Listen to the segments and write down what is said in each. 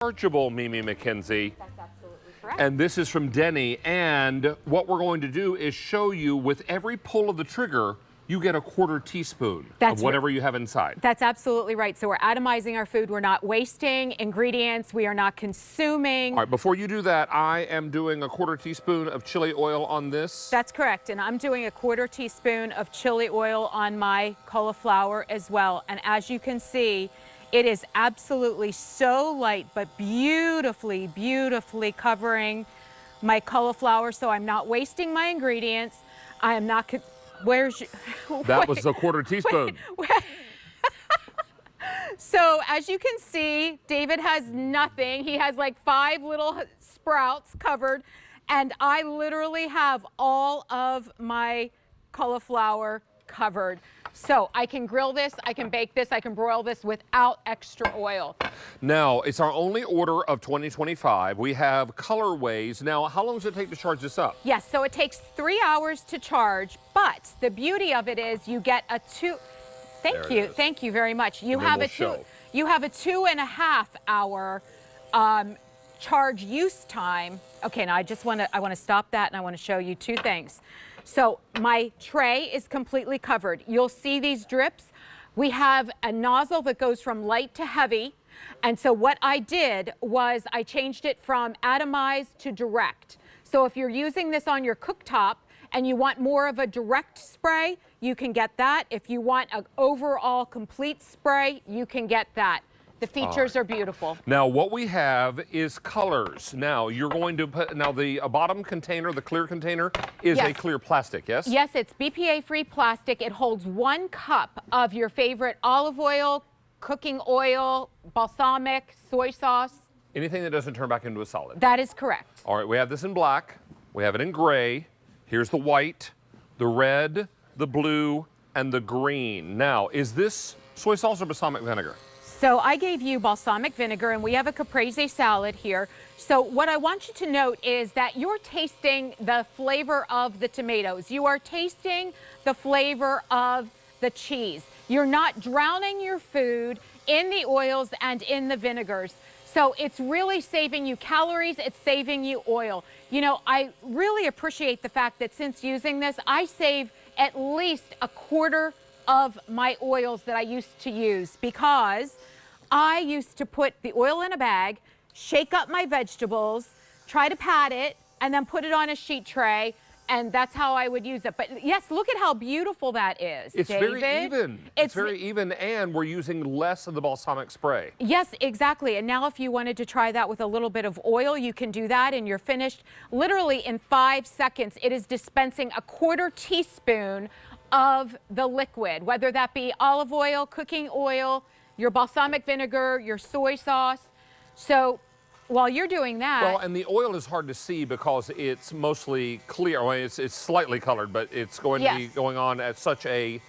Rechargeable, Mimi McKenzie. That's absolutely correct. And this is from Deni. And what we're going to do is show you with every pull of the trigger, you get a quarter teaspoon of whatever you have inside. That's absolutely right. So we're atomizing our food. We're not wasting ingredients. We are not consuming. All right, before you do that, I am doing a quarter teaspoon of chili oil on this. That's correct. And I'm doing a quarter teaspoon of chili oil on my cauliflower as well. And as you can see, it is absolutely so light, but beautifully, beautifully covering my cauliflower. So I'm not wasting my ingredients. I am not. Where's that was a quarter teaspoon. Wait. So as you can see, David has nothing. He has like 5 little sprouts covered, and I literally have all of my cauliflower covered. So I can grill this, I can bake this, I can broil this without extra oil. Now, it's our only order of 2025. We have colorways. Now, how long does it take to charge this up? Yes, so it takes 3 hours to charge, but the beauty of it is you get a thank you very much. You have a 2.5 hour charge use time. Okay, now I want to stop that, and I want to show you 2 things. So my tray is completely covered. You'll see these drips. We have a nozzle that goes from light to heavy. And so what I did was I changed it from atomized to direct. So if you're using this on your cooktop and you want more of a direct spray, you can get that. If you want an overall complete spray, you can get that. The features are beautiful. Now, what we have is colors. Now, you're going to put, now the bottom container, the clear container, is a clear plastic, yes? Yes, it's BPA-free plastic. It holds 1 cup of your favorite olive oil, cooking oil, balsamic, soy sauce. Anything that doesn't turn back into a solid. That is correct. All right, we have this in black. We have it in gray. Here's the white, the red, the blue, and the green. Now, is this soy sauce or balsamic vinegar? So I gave you balsamic vinegar, and we have a caprese salad here. So what I want you to note is that you're tasting the flavor of the tomatoes. You are tasting the flavor of the cheese. You're not drowning your food in the oils and in the vinegars. So it's really saving you calories, it's saving you oil. You know, I really appreciate the fact that since using this, I save at least a quarter of my oils that I used to use, because I used to put the oil in a bag, shake up my vegetables, try to pat it, and then put it on a sheet tray, and that's how I would use it. But yes, look at how beautiful that is, It's David. very even. It's very even, and we're using less of the balsamic spray. Yes, exactly. And now if you wanted to try that with a little bit of oil, you can do that, and you're finished literally in 5 seconds. It is dispensing a quarter teaspoon of the liquid, whether that be olive oil, cooking oil, your balsamic vinegar, your soy sauce. So while you're doing that... Well, and the oil is hard to see because it's mostly clear. Well, it's slightly colored, but it's going to be going on at such a...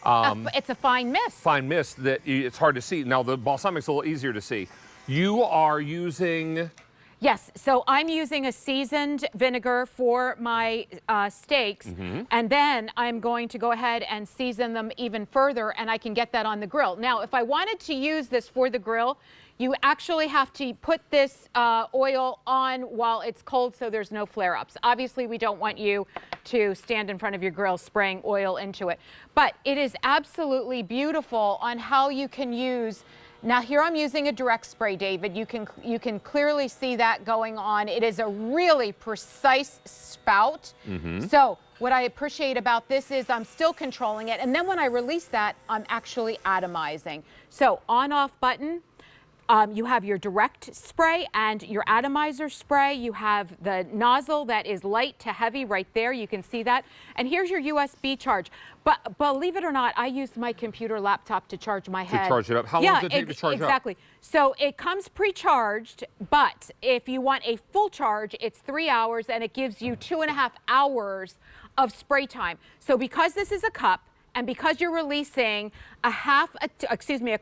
it's a fine mist. Fine mist that it's hard to see. Now, the balsamic's a little easier to see. You are using... Yes, so I'm using a seasoned vinegar for my steaks, and then I'm going to go ahead and season them even further, and I can get that on the grill. Now, if I wanted to use this for the grill, you actually have to put this oil on while it's cold so there's no flare-ups. Obviously, we don't want you to stand in front of your grill spraying oil into it. But it is absolutely beautiful on how you can use... Now here I'm using a direct spray, David. You can clearly see that going on. It is a really precise spout. So what I appreciate about this is I'm still controlling it. And then when I release that, I'm actually atomizing. So on-off button. You have your direct spray and your atomizer spray. You have the nozzle that is light to heavy right there. You can see that. And here's your USB charge. But believe it or not, I used my computer laptop to charge my head. To charge it up. How long does it take to charge up? Exactly. So it comes pre-charged, but if you want a full charge, it's 3 hours, and it gives you 2.5 hours of spray time. So because this is a cup, and because you're releasing a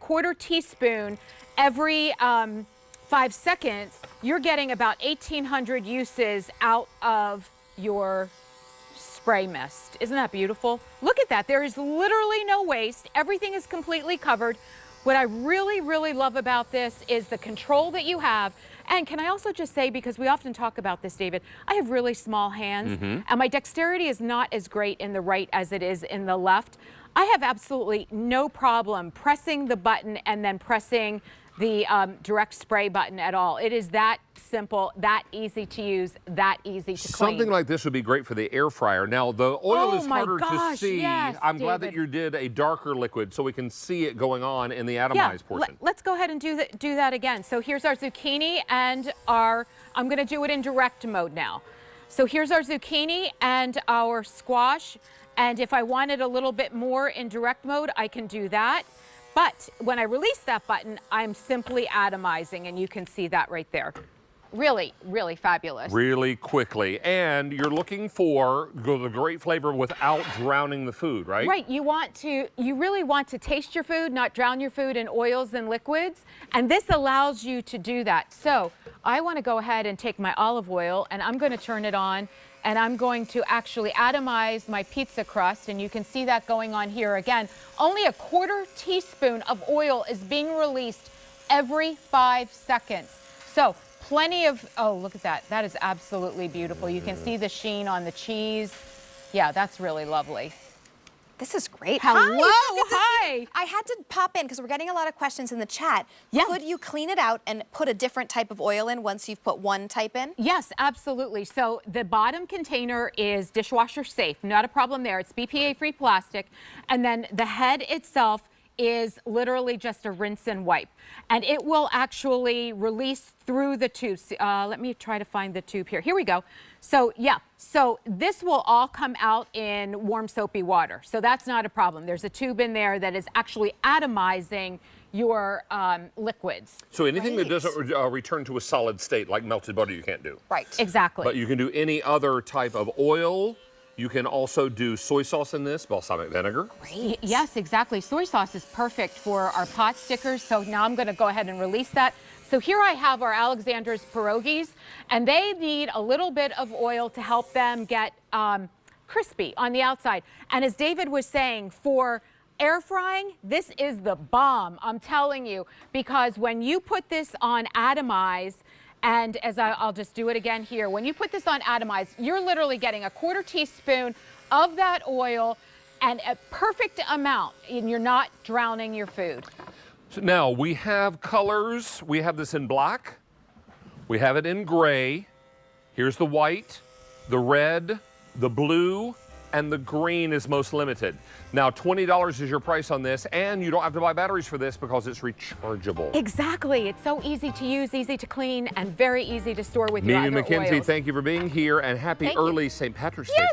quarter teaspoon every 5 seconds, you're getting about 1,800 uses out of your spray mist. Isn't that beautiful? Look at that. There is literally no waste. Everything is completely covered. What I really, really love about this is the control that you have. And can I also just say, because we often talk about this, David, I have really small hands, and my dexterity is not as great in the right as it is in the left. I have absolutely no problem pressing the button and then pressing the direct spray button at all. It is that simple, that easy to use, that easy to clean. Something like this would be great for the air fryer. Now, the oil is harder to see. Yes, I'm glad that David. you did a darker liquid so we can see it going on in the atomized portion. Let's go ahead and do that again. So here's our zucchini and I'm gonna do it in direct mode now. So here's our zucchini and our squash. And if I wanted a little bit more in direct mode, I can do that. But when I release that button, I'm simply atomizing, and you can see that right there. Really, really fabulous. Really quickly. And you're looking for the great flavor without drowning the food, right? Right, you really want to taste your food, not drown your food in oils and liquids. And this allows you to do that. So I want to go ahead and take my olive oil, and I'm going to turn it on, and I'm going to actually atomize my pizza crust, and you can see that going on here again. Only a 1/4 teaspoon of oil is being released every 5 seconds. So plenty of, oh, look at that. That is absolutely beautiful. You can see the sheen on the cheese. Yeah, that's really lovely. This is great. Hello, Hi. It's so good to hi. see you. I had to pop in because we're getting a lot of questions in the chat. Yeah. Could you clean it out and put a different type of oil in once you've put one type in? Yes, absolutely. So the bottom container is dishwasher safe. Not a problem there. It's BPA-free plastic. And then the head itself is literally just a rinse and wipe. And it will actually release through the tubes. Let me try to find the tube here. Here we go. So yeah, so this will all come out in warm soapy water. So that's not a problem. There's a tube in there that is actually atomizing your liquids. So anything that Right. doesn't return to a solid state, like melted butter, you can't do. Right. Exactly. But you can do any other type of oil. You can also do soy sauce in this, balsamic vinegar. Yes, exactly. Soy sauce is perfect for our pot stickers. So now I'm going to go ahead and release that. So here I have our Alexander's pierogies, and they need a little bit of oil to help them get crispy on the outside. And as David was saying, for air frying, this is the bomb, I'm telling you, because when you put this on atomize, and as I'll just do it again here, when you put this on atomize, you're literally getting a 1/4 teaspoon of that oil and a perfect amount, and you're not drowning your food. So now we have colors. We have this in black. We have it in gray. Here's the white, the red, the blue, and the green is most limited. Now, $20 is your price on this, and you don't have to buy batteries for this because it's rechargeable. Exactly. It's so easy to use, easy to clean, and very easy to store with your Mimi other McKenzie, oils. thank you for being here, and happy Thank you. early St. Patrick's Day to you.